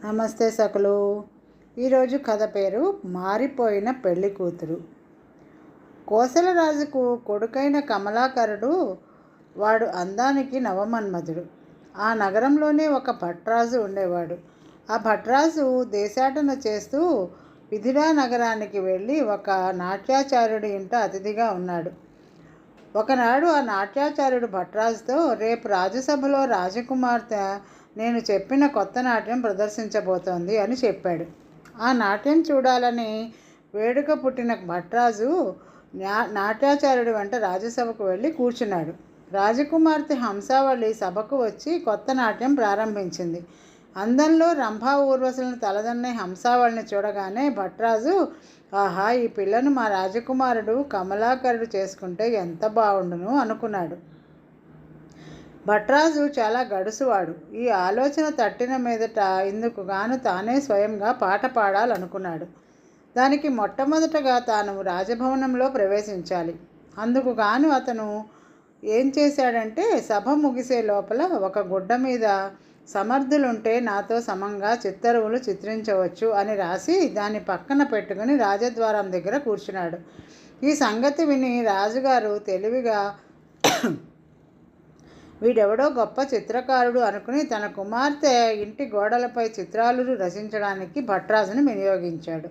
నమస్తే సకులు. ఈరోజు కథ పేరు మారిపోయిన పెళ్లి కూతురు. కోసలరాజుకు కొడుకైన కమలాకరుడు, వాడు అందానికి నవమన్మధుడు. ఆ నగరంలోనే ఒక భట్రాజు ఉండేవాడు. ఆ భట్రాజు దేశాటన చేస్తూ విధిరా నగరానికి వెళ్ళి ఒక నాట్యాచార్యుడి ఇంట అతిథిగా ఉన్నాడు. ఒకనాడు ఆ నాట్యాచార్యుడు భట్రాజుతో, రేపు రాజసభలో రాజకుమార్తె నేను చెప్పిన కొత్త నాట్యం ప్రదర్శించబోతోంది అని చెప్పాడు. ఆ నాట్యం చూడాలని వేడుక పుట్టిన భట్రాజు నాట్యాచార్యుడి వెంట రాజసభకు వెళ్ళి కూర్చున్నాడు. రాజకుమార్తె హంసావళి సభకు వచ్చి కొత్త నాట్యం ప్రారంభించింది. అందంలో రంభా ఊర్వశులను తలదన్నే హంసావళిని చూడగానే భట్రాజు, ఆహా, ఈ పిల్లను మా రాజకుమారుడు కమలాకరుడు చేసుకుంటే ఎంత బాగుండును అనుకున్నాడు. భట్రాజు చాలా గడుసువాడు. ఈ ఆలోచన తట్టిన మీదట ఇందుకు గాను తానే స్వయంగా పాట పాడాలనుకున్నాడు. దానికి మొట్టమొదటగా తాను రాజభవనంలో ప్రవేశించాలి. అందుకు గాను అతను ఏం చేశాడంటే, సభ ముగిసే లోపల ఒక గుడ్డ మీద సమర్థులుంటే నాతో సమంగా చిత్తరువులు చిత్రించవచ్చు అని రాసి దాన్ని పక్కన పెట్టుకుని రాజద్వారం దగ్గర కూర్చున్నాడు. ఈ సంగతి విని రాజుగారు తెలివిగా వీడెవడో గొప్ప చిత్రకారుడు అనుకుని తన కుమార్తె ఇంటి గోడలపై చిత్రాలు రచించడానికి భట్రాజుని వినియోగించాడు.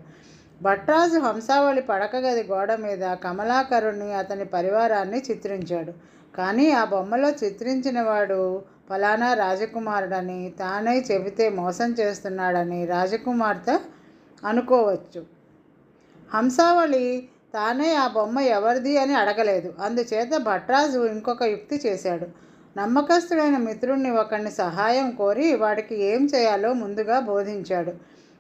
భట్రాజు హంసావళి పడక గది గోడ మీద కమలాకరుణ్ణి, అతని పరివారాన్ని చిత్రించాడు. కానీ ఆ బొమ్మలో చిత్రించిన వాడు ఫలానా రాజకుమారుడని తానే చెబితే మోసం చేస్తున్నాడని రాజకుమార్తె అనుకోవచ్చు. హంసావళి తానే ఆ బొమ్మ ఎవరిది అని అడగలేదు. అందుచేత భట్రాజు ఇంకొక యుక్తి చేశాడు. నమ్మకస్తుడైన మిత్రుడిని ఒకరిని సహాయం కోరి వాడికి ఏం చేయాలో ముందుగా బోధించాడు.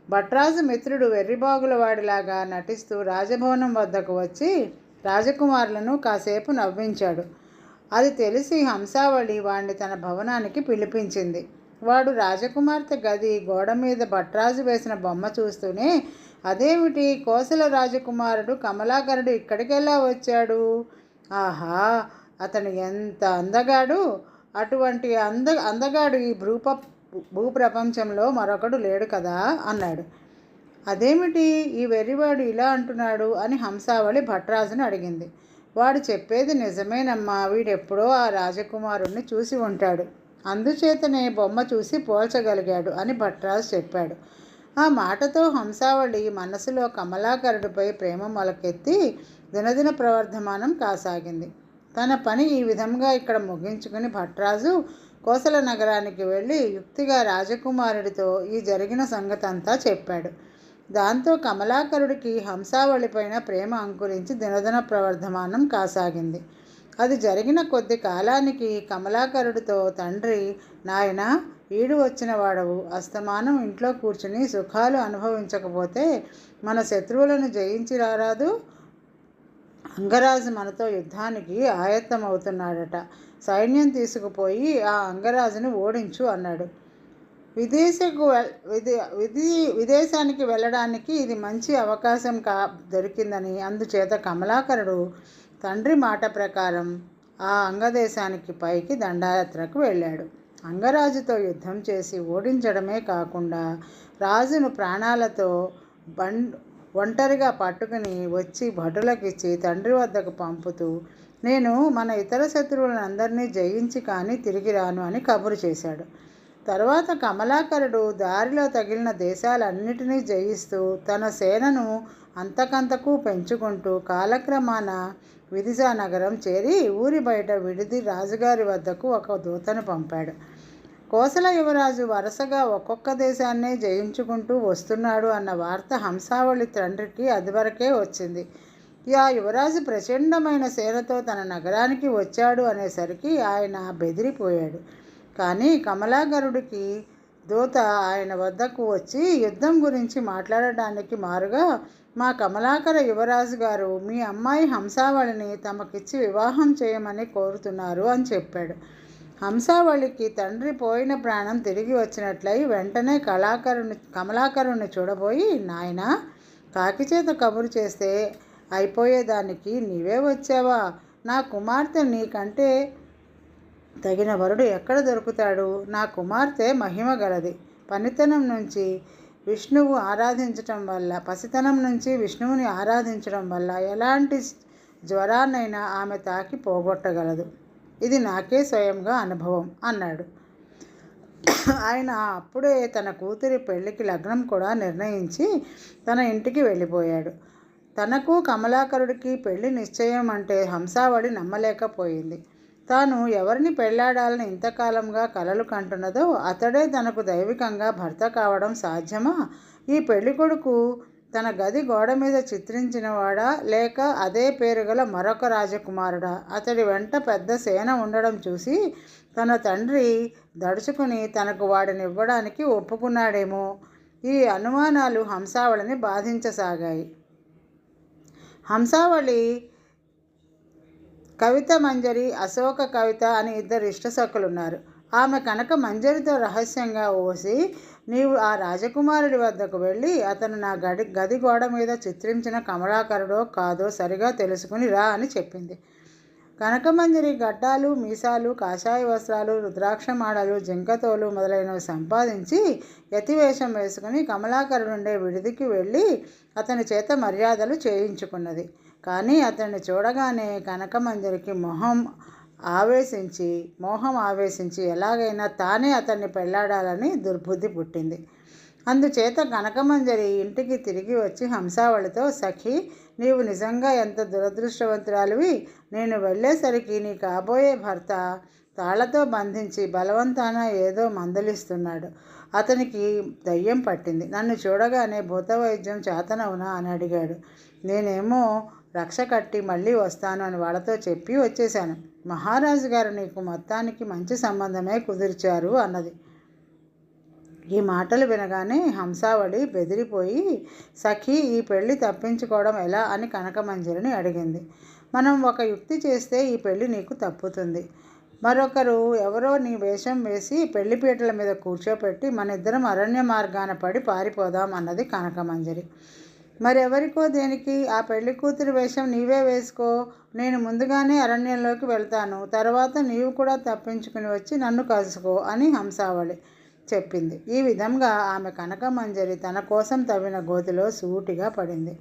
భట్రాజు మిత్రుడు వెర్రిబాగుల వాడిలాగా నటిస్తూ రాజభవనం వద్దకు వచ్చి రాజకుమారులను కాసేపు నవ్వించాడు. అది తెలిసి హంసావళి వాడిని తన భవనానికి పిలిపించింది. వాడు రాజకుమార్తె గది గోడ మీద భట్రాజు వేసిన బొమ్మ చూస్తూనే, అదేమిటి, కోసల రాజకుమారుడు కమలాకరుడు ఇక్కడికెలా వచ్చాడు? ఆహా, అతను ఎంత అందగాడు! అటువంటి అందగాడు ఈ భూప్రపంచంలో మరొకడు లేడు కదా అన్నాడు. అదేమిటి, ఈ వెర్రివాడు ఇలా అంటున్నాడు అని హంసావళి భట్రాజుని అడిగింది. వాడు చెప్పేది నిజమేనమ్మా, వీడెప్పుడో ఆ రాజకుమారుణ్ణి చూసి ఉంటాడు, అందుచేతనే బొమ్మ చూసి పోల్చగలిగాడు అని భట్రాజు చెప్పాడు. ఆ మాటతో హంసావళి మనసులో కమలాకరుడిపై ప్రేమ మొలకెత్తి దినదిన ప్రవర్ధమానం కాసాగింది. తన పని ఈ విధంగా ఇక్కడ ముగించుకుని భట్రాజు కోసల నగరానికి వెళ్ళి యుక్తిగా రాజకుమారుడితో ఈ జరిగిన సంగతంతా చెప్పాడు. దాంతో కమలాకరుడికి హంసావళిపైన ప్రేమ అంకురించి దినదిన ప్రవర్ధమానం కాసాగింది. అది జరిగిన కొద్ది కాలానికి కమలాకరుడితో తండ్రి, నాయనా, ఈడు వచ్చిన వాడవు, అస్తమానం ఇంట్లో కూర్చుని సుఖాలు అనుభవించకపోతే మన శత్రువులను జయించి రారాదు. అంగరాజు మనతో యుద్ధానికి ఆయత్తమవుతున్నాడట. సైన్యం తీసుకుపోయి ఆ అంగరాజుని ఓడించు అన్నాడు. విదేశానికి వెళ్ళడానికి ఇది మంచి అవకాశం దొరికిందని అందుచేత కమలాకరుడు తండ్రి మాట ప్రకారం ఆ అంగదేశానికి పైకి దండయాత్రకు వెళ్ళాడు. అంగరాజుతో యుద్ధం చేసి ఓడించడమే కాకుండా రాజును ప్రాణాలతో ఒంటరిగా పట్టుకుని వచ్చి భటులకిచ్చి తండ్రి వద్దకు పంపుతూ, నేను మన ఇతర శత్రువులను అందరినీ జయించి కానీ తిరిగి రాను అని కబురు చేశాడు. తర్వాత కమలాకరుడు దారిలో తగిలిన దేశాలన్నిటినీ జయిస్తూ తన సేనను అంతకంతకు పెంచుకుంటూ కాలక్రమాన విదిశా నగరం చేరి ఊరి బయట విడిది రాజుగారి వద్దకు ఒక దూతను పంపాడు. కోసల యువరాజు వరుసగా ఒక్కొక్క దేశాన్నే జయించుకుంటూ వస్తున్నాడు అన్న వార్త హంసావళి తండ్రికి అదివరకే వచ్చింది. ఆ యువరాజు ప్రచండమైన సేనతో తన నగరానికి వచ్చాడు అనేసరికి ఆయన బెదిరిపోయాడు. కానీ కమలాకరుడికి దూత ఆయన వద్దకు వచ్చి యుద్ధం గురించి మాట్లాడడానికి మారుగా, మా కమలాకర యువరాజు గారు మీ అమ్మాయి హంసావళిని తమకిచ్చి వివాహం చేయమని కోరుతున్నారు అని చెప్పాడు. హంసావళికి తండ్రి పోయిన ప్రాణం తిరిగి వచ్చినట్లయి వెంటనే కమలాకరుణ్ణి చూడబోయి, నాయనా, కాకిచేత కబురు చేస్తే అయిపోయేదానికి నీవే వచ్చావా? నా కుమార్తె నీకంటే తగిన వరుడు ఎక్కడ దొరుకుతాడు? నా కుమార్తె మహిమ గలది, పసితనం నుంచి విష్ణువుని ఆరాధించడం వల్ల ఎలాంటి జ్వరాన్నైనా ఆమె తాకి పోగొట్టగలదు. ఇది నాకే స్వయంగా అనుభవం అన్నాడు. ఆయన అప్పుడే తన కూతురి పెళ్లికి లగ్నం కూడా నిర్ణయించి తన ఇంటికి వెళ్ళిపోయాడు. తనకు కమలాకరుడికి పెళ్లి నిశ్చయం అంటే హంసావళి నమ్మలేకపోయింది. తాను ఎవరిని పెళ్లాడాలని ఇంతకాలంగా కలలు కంటున్నదో అతడే తనకు దైవికంగా భర్త కావడం సాధ్యమా? ఈ పెళ్ళికొడుకు తన గది గోడ మీద చిత్రించినవాడా, లేక అదే పేరు గల మరొక రాజకుమారుడా? అతడి వెంట పెద్ద సేన ఉండడం చూసి తన తండ్రి దడుచుకుని తనకు వాడిని ఇవ్వడానికి ఒప్పుకున్నాడేమో. ఈ అనుమానాలు హంసావళిని బాధించసాగాయి. హంసావళి కవిత మంజరి, అశోక కవిత అని ఇద్దరు ఇష్టసఖులున్నారు. ఆమె కనక మంజరితో రహస్యంగా ఓసి, నీవు ఆ రాజకుమారుడి వద్దకు వెళ్ళి అతను నా గది గోడ మీద చిత్రించిన కమలాకరుడో కాదో సరిగా తెలుసుకుని రా అని చెప్పింది. కనకమంజరి గడ్డాలు, మీసాలు, కాషాయ వస్త్రాలు, రుద్రాక్షమాడలు, జింకతోలు మొదలైనవి సంపాదించి యతివేషం వేసుకుని కమలాకరుడుండే విడిదికి వెళ్ళి అతని చేత మర్యాదలు చేయించుకున్నది. కానీ అతన్ని చూడగానే కనకమంజరికి మోహం ఆవేశించి ఎలాగైనా తానే అతన్ని పెళ్లాడాలని దుర్బుద్ధి పుట్టింది. అందుచేత కనకమంజరి ఇంటికి తిరిగి వచ్చి హంసావళితో, సఖి, నీవు నిజంగా ఎంత దురదృష్టవంతురాలివి. నేను వెళ్ళేసరికి నీ కాబోయే భర్త తాళ్లతో బంధించి బలవంతాన ఏదో మందలిస్తున్నాడు. అతనికి దయ్యం పట్టింది. నన్ను చూడగానే భూతవైద్యం చేతనవునా అని అడిగాడు. నేనేమో రక్ష కట్టి మళ్ళీ వస్తాను అని వాళ్ళతో చెప్పి వచ్చేశాను. మహారాజు గారు నీకు మొత్తానికి మంచి సంబంధమే కుదిర్చారు అన్నది. ఈ మాటలు వినగానే హంసావళి బెదిరిపోయి, సఖి, ఈ పెళ్లి తప్పించుకోవడం ఎలా అని కనకమంజరిని అడిగింది. మనం ఒక యుక్తి చేస్తే ఈ పెళ్లి నీకు తప్పుతుంది. మరొకరు ఎవరో నీ వేషం వేసి పెళ్లిపీటల మీద కూర్చోపెట్టి మనిద్దరం అరణ్య మార్గాన పడి పారిపోదాం అన్నది కనకమంజరి. మరెవరికో దేనికి? ఆ పెళ్లి కూతురి వేషం నీవే వేసుకో. నేను ముందుగానే అరణ్యంలోకి వెళ్తాను. తర్వాత నీవు కూడా తప్పించుకుని వచ్చి నన్ను కలుసుకో అని హంసావళి చెప్పింది. ఈ విధంగా ఆమె కనకమంజరి తన కోసం తవ్విన గోతిలో సూటిగా పడింది.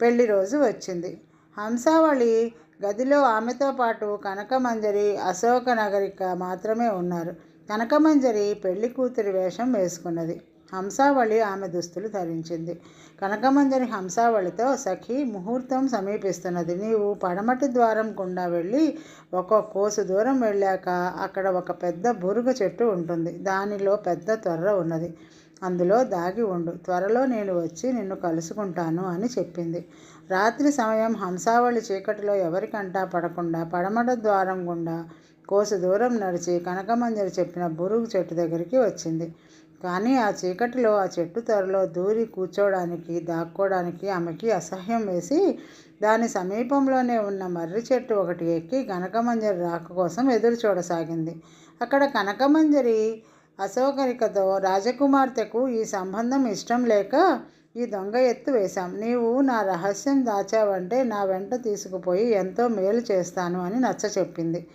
పెళ్లి రోజు వచ్చింది. హంసావళి గదిలో ఆమెతో పాటు కనకమంజరి, అశోక నగరిక మాత్రమే ఉన్నారు. కనకమంజరి పెళ్లి కూతురి వేషం వేసుకున్నది. హంసావళి ఆమె దుస్తులు ధరించింది. కనకమంజరి హంసావళితో, సఖి, ముహూర్తం సమీపిస్తున్నది. నీవు పడమటి ద్వారం గుండా వెళ్ళి ఒక కోసు దూరం వెళ్ళాక అక్కడ ఒక పెద్ద బురుగ చెట్టు ఉంటుంది. దానిలో పెద్ద తొర్ర ఉన్నది. అందులో దాగి ఉండు. త్వరలో నేను వచ్చి నిన్ను కలుసుకుంటాను అని చెప్పింది. రాత్రి సమయం హంసావళి చీకటిలో ఎవరికంటా పడకుండా పడమట ద్వారం గుండా కోసు దూరం నడిచి కనకమంజరి చెప్పిన బురుగు చెట్టు దగ్గరికి వచ్చింది. కానీ ఆ చీకటిలో ఆ చెట్టు త్వరలో దూరి కూర్చోడానికి, దాక్కోవడానికి ఆమెకి అసహ్యం వేసి దాని సమీపంలోనే ఉన్న మర్రి చెట్టు ఒకటి ఎక్కి కనకమంజరి రాక కోసం ఎదురు చూడసాగింది. అక్కడ కనకమంజరి అశోకరికతో, రాజకుమార్తెకు ఈ సంబంధం ఇష్టం లేక ఈ దొంగ ఎత్తు వేశాం. నీవు నా రహస్యం దాచావంటే నా వెంట తీసుకుపోయి ఎంతో మేలు చేస్తాను అని నచ్చ చెప్పింది.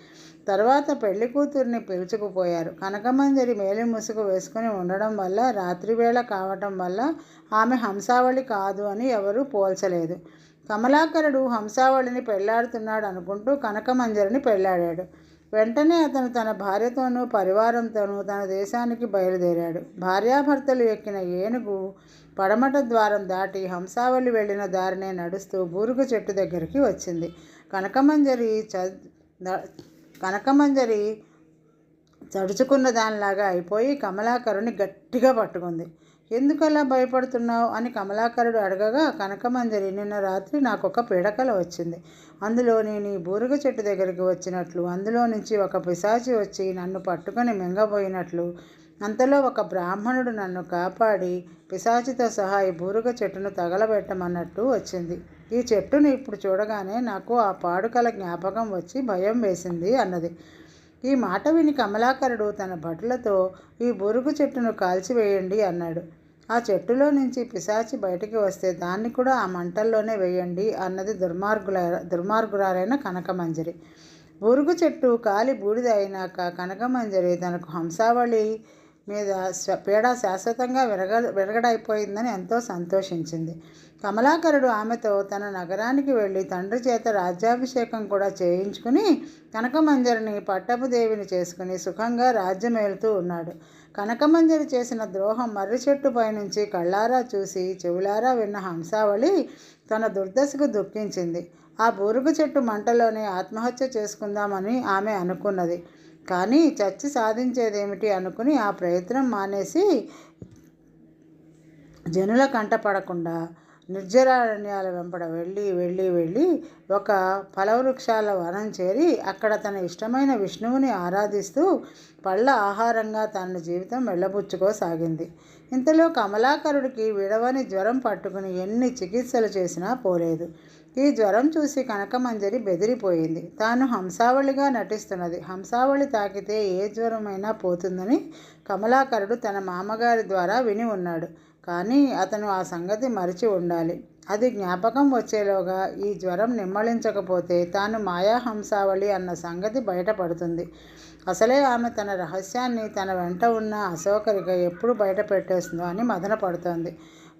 తర్వాత పెళ్లి కూతుర్ని పిలుచుకుపోయారు. కనకమంజరి మేలి ముసుగు వేసుకుని ఉండడం వల్ల, రాత్రివేళ కావటం వల్ల ఆమె హంసావళి కాదు అని ఎవరూ పోల్చలేదు. కమలాకరుడు హంసావళిని పెళ్లాడుతున్నాడు అనుకుంటూ కనకమంజరిని పెళ్లాడాడు. వెంటనే అతను తన భార్యతోనూ పరివారంతోనూ తన దేశానికి బయలుదేరాడు. భార్యాభర్తలు ఎక్కిన ఏనుగు పడమట ద్వారం దాటి హంసావళి వెళ్ళిన దారినే నడుస్తూ బూరుగు చెట్టు దగ్గరికి వచ్చింది. కనకమంజరి చడుచుకున్న దానిలాగా అయిపోయి కమలాకరుని గట్టిగా పట్టుకుంది. ఎందుకలా భయపడుతున్నావు అని కమలాకరుడు అడగగా, కనకమంజరి, నిన్న రాత్రి నాకొక పీడకల వచ్చింది. అందులో నేను ఈ బూరుగ చెట్టు దగ్గరికి వచ్చినట్లు, అందులో నుంచి ఒక పిశాచి వచ్చి నన్ను పట్టుకొని మింగబోయినట్లు, అంతలో ఒక బ్రాహ్మణుడు నన్ను కాపాడి పిశాచితో సహా ఈ బూరుగ చెట్టును తగలబెట్టమన్నట్టు వచ్చింది. ఈ చెట్టును ఇప్పుడు చూడగానే నాకు ఆ పాడుకల జ్ఞాపకం వచ్చి భయం వేసింది అన్నది. ఈ మాట విని కమలాకరుడు తన భటులతో ఈ బూరుగు చెట్టును కాల్చివేయండి అన్నాడు. ఆ చెట్టులో నుంచి పిశాచి బయటికి వస్తే దాన్ని కూడా ఆ మంటల్లోనే వేయండి అన్నది దుర్మార్గురాలైన కనకమంజరి. బూరుగు చెట్టు కాలి బూడిద అయినాక కనకమంజరి తనకు హంసావళి మీద పీడ శాశ్వతంగా విరగడైపోయిందని ఎంతో సంతోషించింది. కమలాకరుడు ఆమెతో తన నగరానికి వెళ్ళి తండ్రి చేత రాజ్యాభిషేకం కూడా చేయించుకుని కనకమంజరిని పట్టపు దేవిని చేసుకుని సుఖంగా రాజ్యమేలుతూ ఉన్నాడు. కనకమంజరి చేసిన ద్రోహం మర్రి చెట్టు పైనుంచి కళ్ళారా చూసి చెవులారా విన్న హంసావళి తన దుర్దశకు దుఃఖించింది. ఆ బూరుగు చెట్టు మంటలోనే ఆత్మహత్య చేసుకుందామని ఆమె అనుకున్నది. కానీ చచ్చి సాధించేదేమిటి అనుకుని ఆ ప్రయత్నం మానేసి జనుల కంటపడకుండా నిర్జరారణ్యాల వెంబడ వెళ్ళి ఒక ఫలవృక్షాల వనం చేరి అక్కడ తన ఇష్టమైన విష్ణువుని ఆరాధిస్తూ పళ్ళ ఆహారంగా తన జీవితం వెళ్ళబుచ్చుకోసాగింది. ఇంతలో కమలాకరుడికి విడవని జ్వరం పట్టుకుని ఎన్ని చికిత్సలు చేసినా పోలేదు. ఈ జ్వరం చూసి కనకమంజరి బెదిరిపోయింది. తాను హంసావళిగా నటిస్తున్నది. హంసావళి తాకితే ఏ జ్వరమైనా పోతుందని కమలాకరుడు తన మామగారి ద్వారా విని ఉన్నాడు. కానీ అతను ఆ సంగతి మరిచి ఉండాలి. అది జ్ఞాపకం వచ్చేలోగా ఈ జ్వరం నిమ్మళించకపోతే తాను మాయా హంసావళి అన్న సంగతి బయటపడుతుంది. అసలే ఆమె తన రహస్యాన్ని తన వెంట ఉన్న అశోకరిక ఎప్పుడు బయట పెట్టేస్తుందో అని మదన పడుతోంది.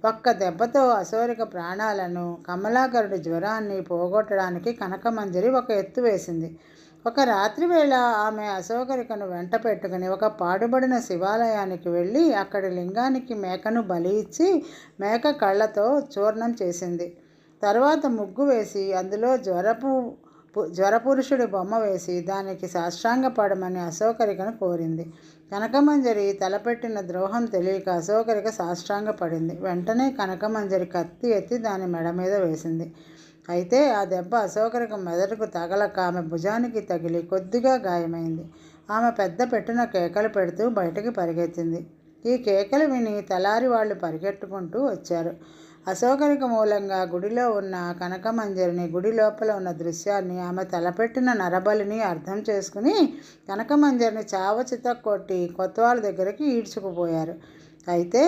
ఒక్క దెబ్బతో అశోకరిక ప్రాణాలను, కమలాకరుడి జ్వరాన్ని పోగొట్టడానికి కనకమంజరి ఒక ఎత్తు వేసింది. ఒక రాత్రి వేళ ఆమె అశోకరికను వెంట పెట్టుకుని ఒక పాడుబడిన శివాలయానికి వెళ్ళి అక్కడి లింగానికి మేకను బలి ఇచ్చి మేక కళ్ళతో చూర్ణం చేసింది. తర్వాత ముగ్గు వేసి అందులో జ్వరపురుషుడి బొమ్మ వేసి దానికి సాష్టాంగపడమని అశోకరికను కోరింది. కనకమంజరి తలపెట్టిన ద్రోహం తెలియక అశోకరిక సాష్టాంగపడింది. వెంటనే కనకమంజరి కత్తి ఎత్తి దాని మెడ మీద వేసింది. అయితే ఆ దెబ్బ అశోకరిక మెదడుకు తగలక ఆమె భుజానికి తగిలి కొద్దిగా గాయమైంది. ఆమె పెద్ద పెట్టున కేకలు పెడుతూ బయటికి పరిగెత్తింది. ఈ కేకలు విని తెల్లారి వాళ్ళు పరిగెట్టుకుంటూ వచ్చారు. అశోకరిక మూలంగా గుడిలో ఉన్న కనకమంజరిని, గుడి లోపల ఉన్న దృశ్యాన్ని, ఆమె తలపెట్టిన నరబలిని అర్థం చేసుకుని కనకమంజరిని చావచిత కొట్టి కొత్వాల దగ్గరికి ఈడ్చుకుపోయారు. అయితే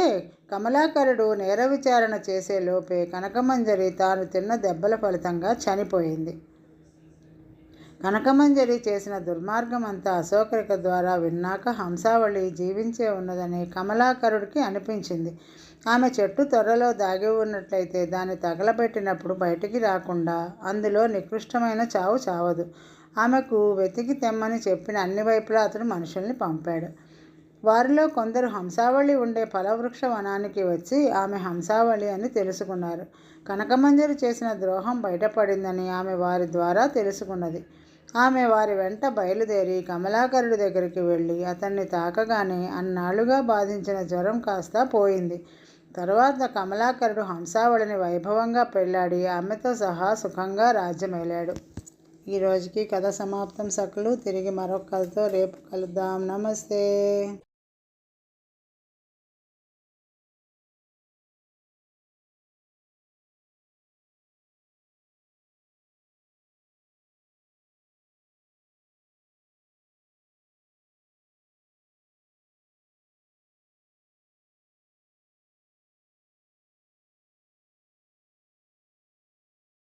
కమలాకరుడు నేర విచారణ చేసే లోపే కనకమంజరి తాను తిన్న దెబ్బల ఫలితంగా చనిపోయింది. కనకమంజరి చేసిన దుర్మార్గం అంతా అశోకరిక ద్వారా విన్నాక హంసావళి జీవించే ఉన్నదని కమలాకరుడికి అనిపించింది. ఆమె చెట్టు త్వరలో దాగి ఉన్నట్లయితే దాన్ని తగలబెట్టినప్పుడు బయటికి రాకుండా అందులో నికృష్టమైన చావు చావదు. ఆమెకు వెతికి తెమ్మని చెప్పిన అన్ని వైపులా అతడు మనుషుల్ని పంపాడు. వారిలో కొందరు హంసావళి ఉండే ఫలవృక్ష వనానికి వచ్చి ఆమె హంసావళి అని తెలుసుకున్నారు. కనకమంజరి చేసిన ద్రోహం బయటపడిందని ఆమె వారి ద్వారా తెలుసుకున్నది. ఆమె వారి వెంట బయలుదేరి కమలాకరుడి దగ్గరికి వెళ్ళి అతన్ని తాకగానే అన్నాళ్లుగా బాధించిన జ్వరం కాస్త పోయింది. తరువాత కమలాకరుడు హంసావళిని వైభవంగా పెళ్లాడి ఆమెతో సహా సుఖంగా రాజ్యమేలాడు. ఈ రోజుకి కథ సమాప్తం సకలు. తిరిగి మరొక కథతో రేపు కలుద్దాం. నమస్తే.